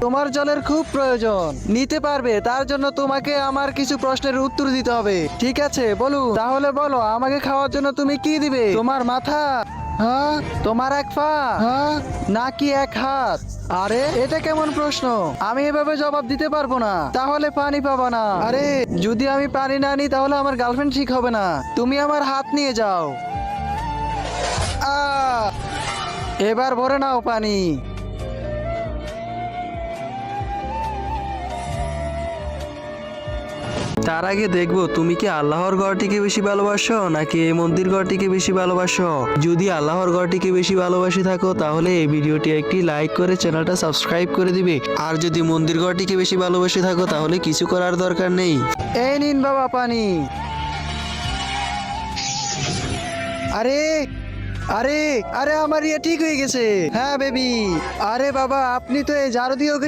তোমার জলের খুব প্রয়োজন, নিতে পারবে, তার জন্য তোমাকে আমার কিছু প্রশ্নের উত্তর দিতে হবে। ঠিক আছে বলো, তাহলে বলো আমাকে খাওয়ার জন্য তুমি কি দিবে? তোমার মাথা, হ্যাঁ, তোমার এক পা, হ্যাঁ, নাকি এক হাত? আরে এটা কেমন প্রশ্ন? আমি এভাবে জবাব দিতে পারবো না। তাহলে পানি পাবা না। আরে যদি আমি পানি না নিই তাহলে আমার গার্লফ্রেন্ড ঠিক হবে না। তুমি আমার হাত নিয়ে যাও। এবার ভরে নাও পানি। তার আগে দেখবো তুমি কি আল্লাহর ঘরটিকে বেশি ভালোবাসো নাকি এই মন্দির ঘরটিকে বেশি ভালোবাসো। যদি আল্লাহর ঘরটিকে বেশি ভালোবাসি থাকো তাহলে এই ভিডিওটি একটি লাইক করে চ্যানেলটা সাবস্ক্রাইব করে দিবে। আর যদি মন্দির ঘরটিকে বেশি ভালোবাসি থাকো তাহলে কিছু করার দরকার নেই। এই নিন বাবা পানি। আরে আরে আরে আমার ইয়ে ঠিক হয়ে গেছে। হ্যাঁ বেবি। আরে বাবা আপনি তো এই ঝাড়ু দিয়ে ওকে